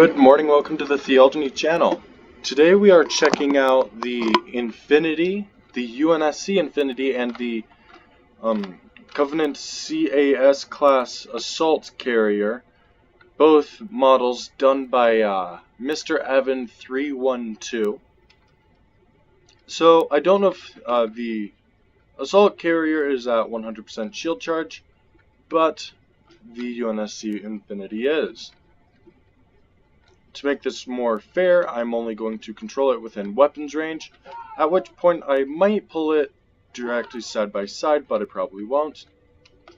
Good morning, welcome to the Theology channel. Today we are checking out the Infinity, the UNSC Infinity, and the Covenant CAS class assault carrier, both models done by Mr. Evan 312. So I don't know if the assault carrier is at 100% shield charge, but the UNSC Infinity is. To make this more fair, I'm only going to control it within weapons range, at which point I might pull it directly side by side, but I probably won't.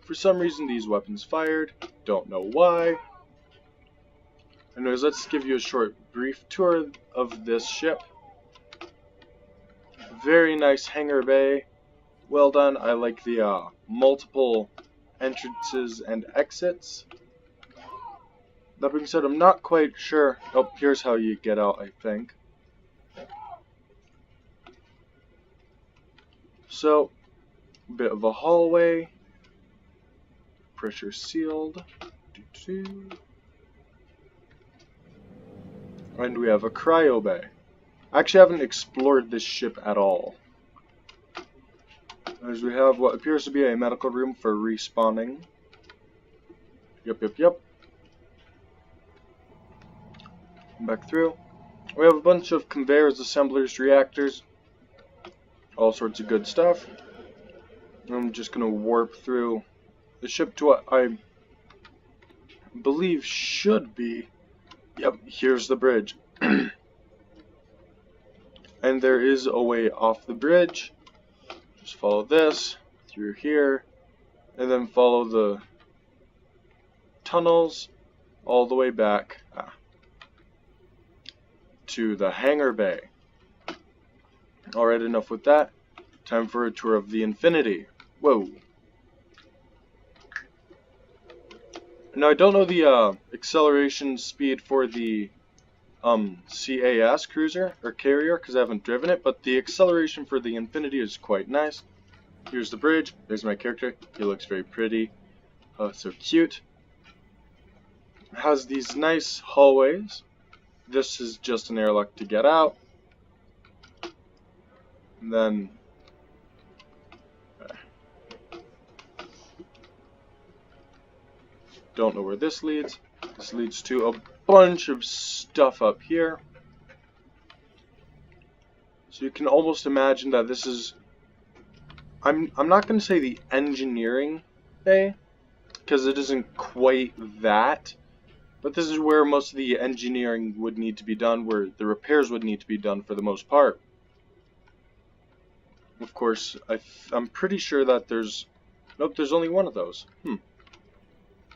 For some reason these weapons fired, don't know why. Anyways, let's give you a short brief tour of this ship. Very nice hangar bay, well done. I like the multiple entrances and exits. That being said, I'm not quite sure. Oh, here's how you get out, I think. So, a bit of a hallway. Pressure sealed. And we have a cryo bay. I actually haven't explored this ship at all. As we have what appears to be a medical room for respawning. Yep. Back through. We have a bunch of conveyors, assemblers, reactors, all sorts of good stuff. I'm just going to warp through the ship to what I believe should be. Yep, here's the bridge. And there is a way off the bridge. Just follow this through here, and then follow the tunnels all the way back to the hangar bay. Alright, enough with that. Time for a tour of the Infinity. Whoa. Now I don't know the acceleration speed for the CAS cruiser or carrier because I haven't driven it, but the acceleration for the Infinity is quite nice. Here's the bridge. There's my character. He looks very pretty. So cute. It has these nice hallways. This is just an airlock to get out. And then don't know where this leads. This leads to a bunch of stuff up here. So you can almost imagine that this is, I'm not going to say the engineering bay, because it isn't quite that. But this is where most of the engineering would need to be done, where the repairs would need to be done for the most part. Of course, I'm pretty sure that there's only one of those.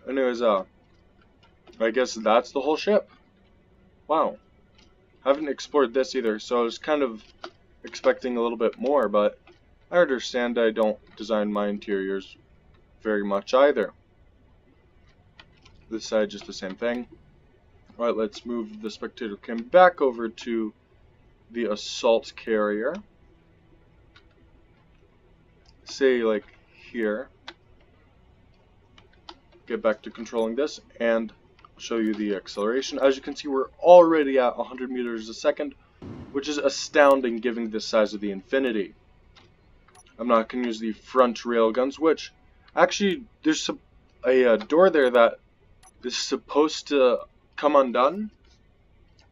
Anyways, I guess that's the whole ship. Wow. Haven't explored this either, so I was kind of expecting a little bit more, but I understand I don't design my interiors very much either. This side, just the same thing. Alright, let's move the spectator cam back over to the assault carrier. Say, like, here. Get back to controlling this and show you the acceleration. As you can see, we're already at 100 meters a second, which is astounding given the size of the Infinity. I'm not going to use the front rail guns, which actually there's a door there that is supposed to come undone,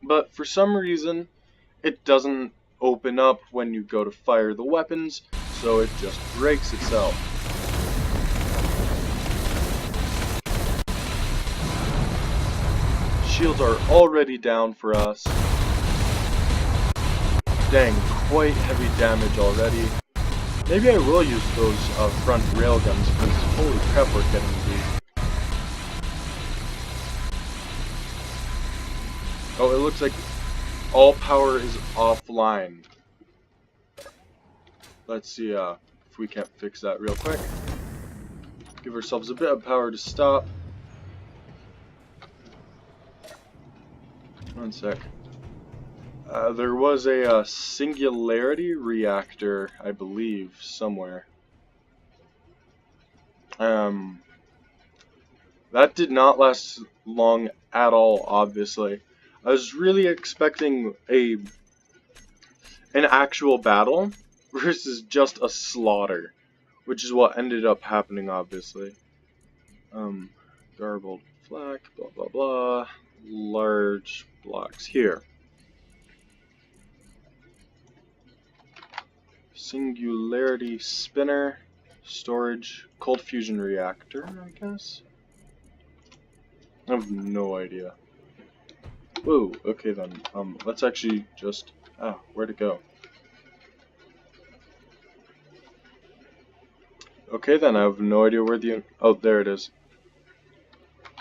but for some reason it doesn't open up when you go to fire the weapons, so it just breaks itself. Shields are already down for us. Dang, quite heavy damage already. Maybe I will use those front railguns, because holy crap, we're getting deep. Oh, it looks like all power is offline. Let's see if we can't fix that real quick. Give ourselves a bit of power to stop. One sec. There was a singularity reactor, I believe, somewhere. That did not last long at all, obviously. I was really expecting an actual battle versus just a slaughter, which is what ended up happening, obviously. Garbled flak, blah blah blah. Large blocks here. Singularity spinner, storage, cold fusion reactor, I guess. I have no idea. Whoa, okay then. Let's actually just where'd it go? Okay then, I have no idea where the oh, there it is.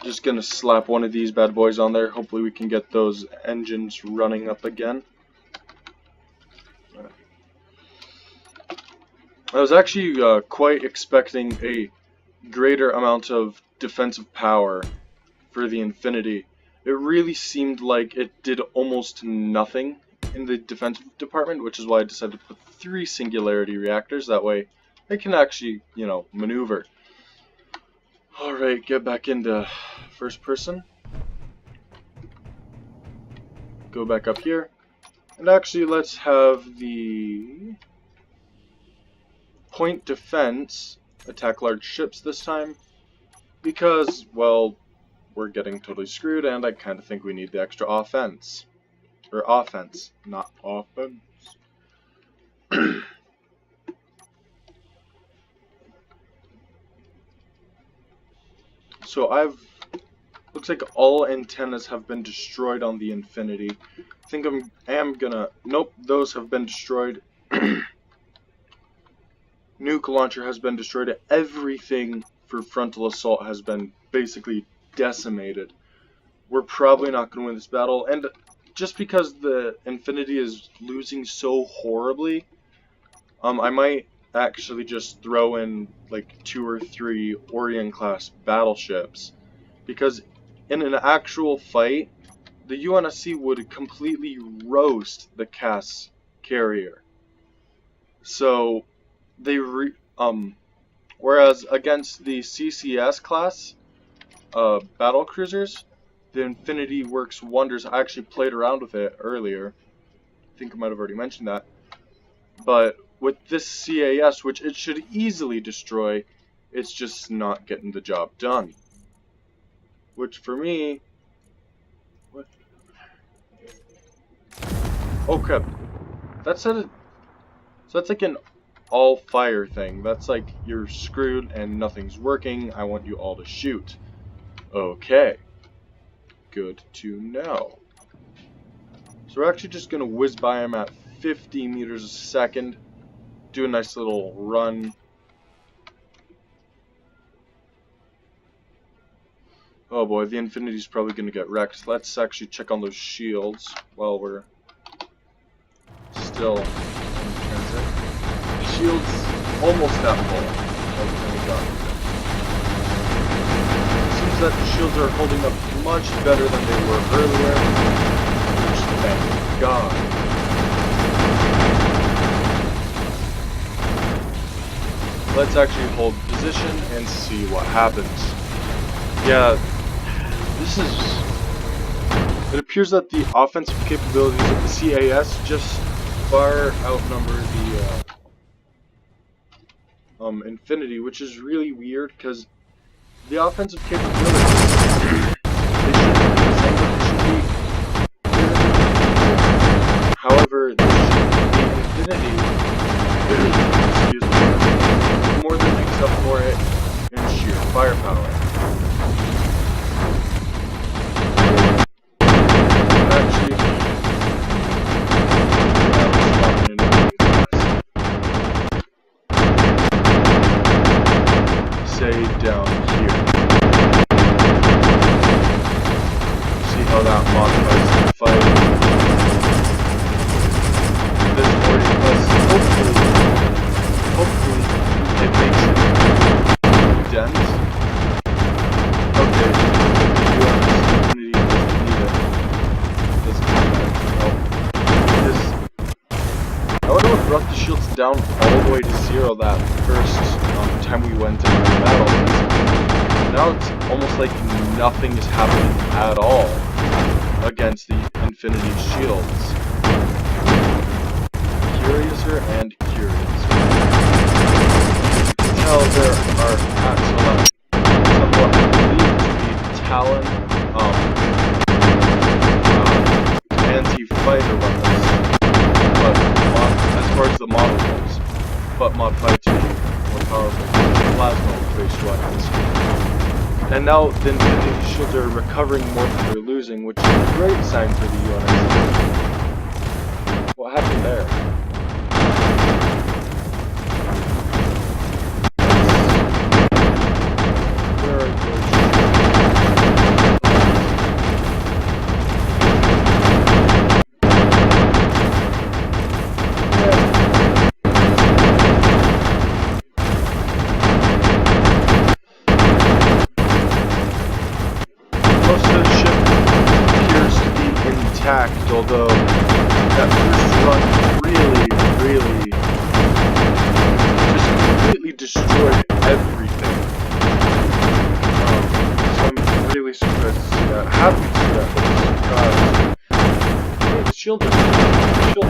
Just gonna slap one of these bad boys on there. Hopefully we can get those engines running up again. I was actually quite expecting a greater amount of defensive power for the Infinity. It really seemed like it did almost nothing in the defensive department, which is why I decided to put 3 singularity reactors. That way I can actually, you know, maneuver. Alright, get back into first person. Go back up here. And actually let's have the point defense attack large ships this time. Because, well, we're getting totally screwed and I kind of think we need the extra offense. Or offense, not offense. So looks like all antennas have been destroyed on the Infinity. I think I am gonna, nope, those have been destroyed. Nuke launcher has been destroyed. Everything for frontal assault has been basically decimated. We're probably not going to win this battle, and just because the Infinity is losing so horribly, I might actually just throw in like 2 or 3 Orion class battleships, because in an actual fight the UNSC would completely roast the CAS carrier. So they whereas against the CCS class battle cruisers, the Infinity works wonders. I actually played around with it earlier. I think I might have already mentioned that. But with this CAS, which it should easily destroy, it's just not getting the job done. Which for me... What? Oh crap. That's so that's like an all fire thing. That's like you're screwed and nothing's working. I want you all to shoot. Okay. Good to know. So we're actually just going to whiz by him at 50 meters a second. Do a nice little run. Oh boy, the Infinity's probably going to get wrecked. Let's actually check on those shields while we're still in transit. The shield's almost at full. Oh, thank God. It seems that the shields are holding up much better than they were earlier. Which, thank God. Let's actually hold position and see what happens. Yeah, this is... It appears that the offensive capabilities of the CAS just far outnumber the Infinity, which is really weird because the offensive capabilities they should be the same, but they should be. However, the Infinity, excuse me, more than makes up for it in sheer firepower. Down here. See how that modifies the fight. This 40 plus, hopefully it makes it dense. Okay, the US community doesn't need it. Doesn't help. I wonder what brought the shields down all the way to 0 that first time we went into the battle. Now it's almost like nothing is happening at all. against the Infinity shields. Curiouser and curiouser. You can tell there are somewhat believed to be Talon anti-fighter weapons, but as far as the model goes, but modified to be more powerful plasma-based weapons. And now the Infinity shields are recovering more than they're losing, which is a great sign for the UNSC. What happened there? Where are those? Most of the ship appears to be intact, although that first run really just completely destroyed everything. So I'm really surprised to see that. Happy to see that, but surprised. Hey, the shield is curiouser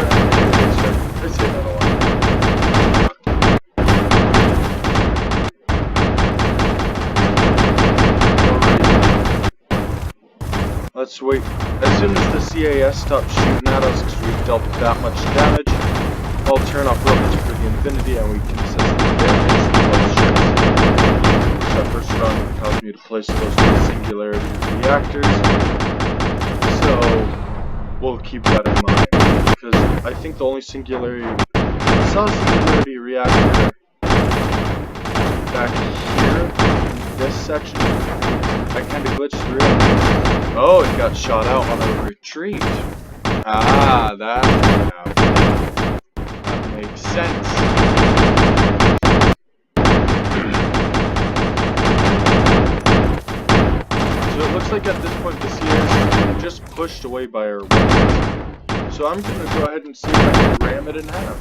and curiouser. I say that a lot. Let's wait. As soon as the CAS stops shooting at us because we've dealt that much damage, I'll turn off weapons for the Infinity and we can assess the damage to both ships. That first run caused me to place those two singularity reactors, so we'll keep that in mind. Because I think the only singularity... I saw a singularity reactor back here in this section. I kind of glitched through it. Oh, it got shot out on a retreat. Ah, that makes sense. So it looks like at this point the CS is being just pushed away by our weapons. So I'm going to go ahead and see if I can ram it in half.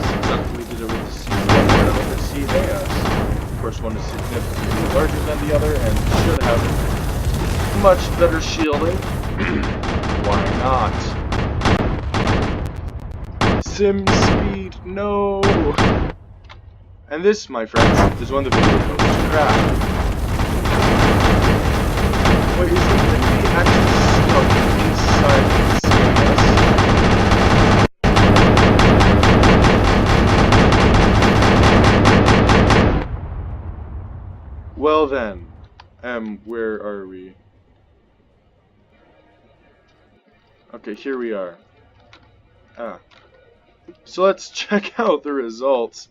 Successfully did it with the CS and with the CAS. Of course, one is significantly larger than the other and should have much better shielding. Why not? Sim speed, no! And this, my friends, is when the video goes to crap. Wait, is the Infinity actually stuck inside the CAS? Well then, where are we? Okay, here we are. So let's check out the results.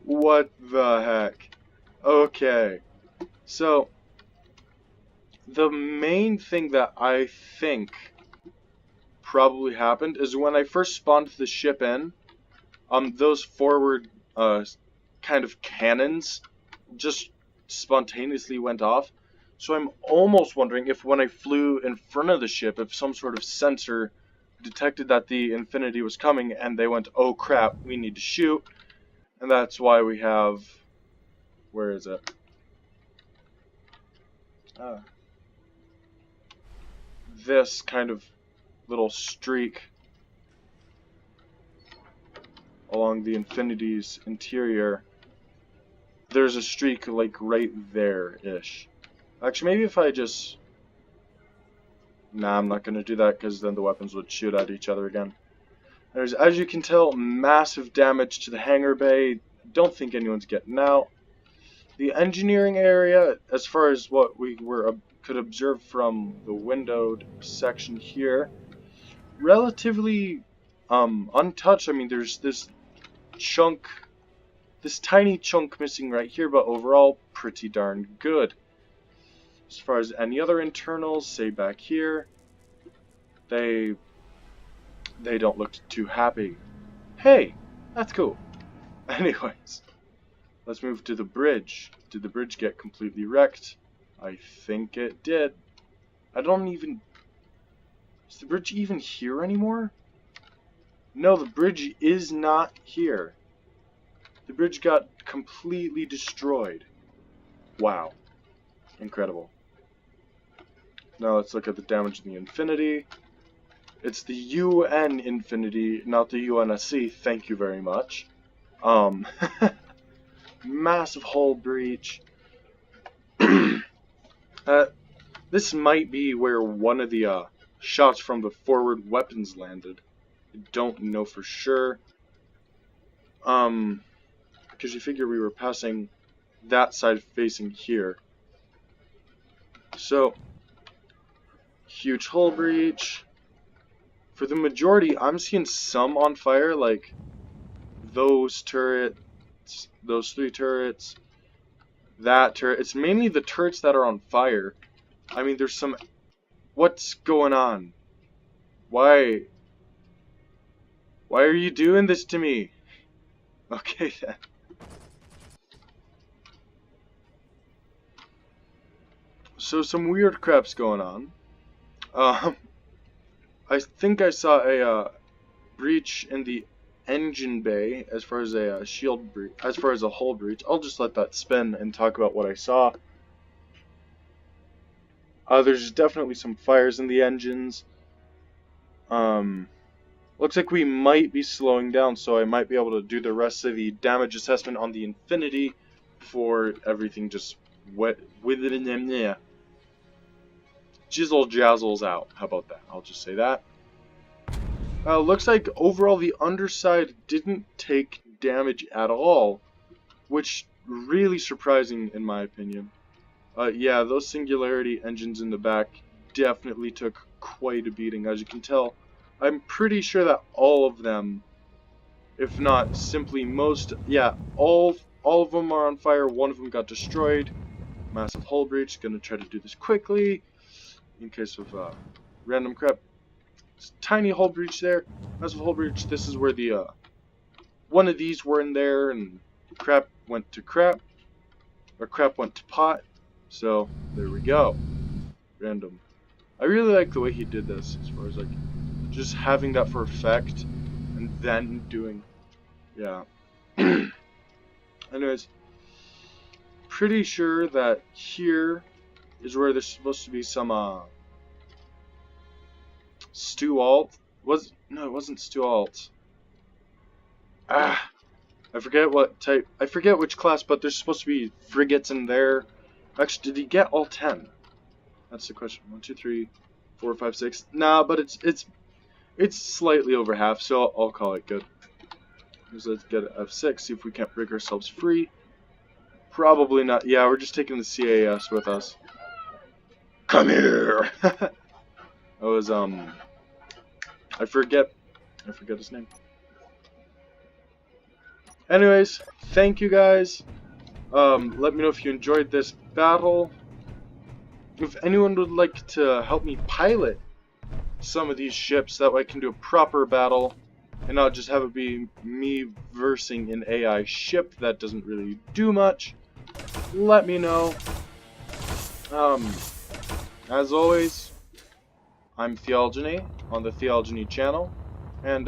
What the heck? Okay. So, the main thing that I think probably happened is when I first spawned the ship in, those forward, kind of cannons just spontaneously went off. So I'm almost wondering if when I flew in front of the ship, if some sort of sensor detected that the Infinity was coming and they went, oh crap, we need to shoot. And that's why we have, where is it? This kind of little streak along the Infinity's interior. There's a streak like right there-ish. Actually, maybe if I just... Nah, I'm not going to do that because then the weapons would shoot at each other again. There's, as you can tell, massive damage to the hangar bay. Don't think anyone's getting out. The engineering area, as far as what we could observe from the windowed section here, relatively untouched. I mean, there's this chunk, this tiny chunk missing right here, but overall pretty darn good. As far as any other internals, say back here, they don't look too happy. Hey, that's cool. Anyways, let's move to the bridge. Did the bridge get completely wrecked? I think it did. I don't even... Is the bridge even here anymore? No, the bridge is not here. The bridge got completely destroyed. Wow. Incredible. Now let's look at the damage in the Infinity. It's the UN Infinity, not the UNSC. Thank you very much. Massive hull breach. This might be where one of the shots from the forward weapons landed. I don't know for sure. Because you figure we were passing that side facing here. So, huge hull breach. For the majority, I'm seeing some on fire, like those turrets, those 3 turrets, that turret. It's mainly the turrets that are on fire. I mean, there's some... What's going on? Why? Why are you doing this to me? Okay then. So some weird crap's going on. I think I saw a breach in the engine bay as far as a shield breach, as far as a hull breach. I'll just let that spin and talk about what I saw. There's definitely some fires in the engines. Looks like we might be slowing down, so I might be able to do the rest of the damage assessment on the Infinity before everything just jizzle jazzles out. How about that? I'll just say that. Looks like overall the underside didn't take damage at all, which really surprising in my opinion. Yeah, those Singularity engines in the back definitely took quite a beating, as you can tell. I'm pretty sure that all of them, if not simply most, yeah, all of them are on fire. One of them got destroyed. Massive hull breach. Gonna try to do this quickly in case of random crap. Tiny hull breach there. Massive hull breach. This is where the one of these were in there, and crap went to crap, or crap went to pot. So there we go. Random. I really like the way he did this, as far as like just having that for effect and then doing, yeah. Anyways, pretty sure that here is where there's supposed to be some Stu Alt. No, it wasn't Stu Alt. I forget what type. I forget which class, but there's supposed to be frigates in there. Actually, did he get all 10? That's the question. 1, 2, 3, 4, 5, 6. Nah, but it's slightly over half, so I'll call it good. So let's get F6, see if we can't break ourselves free. Probably not. Yeah, we're just taking the CAS with us. Come here! That was, I forget his name. Anyways, thank you guys. Let me know if you enjoyed this battle. If anyone would like to help me pilot some of these ships, that way I can do a proper battle and not just have it be me versing an AI ship that doesn't really do much, let me know. As always, I'm Theology on the Theology channel, and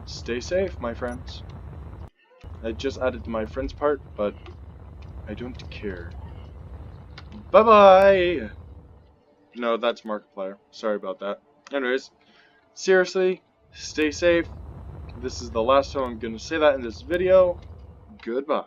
stay safe, my friends. I just added my friends part, but I don't care. Bye bye. No, that's Markiplier. Sorry about that. Anyways, seriously, stay safe. This is the last time I'm gonna say that in this video. Goodbye.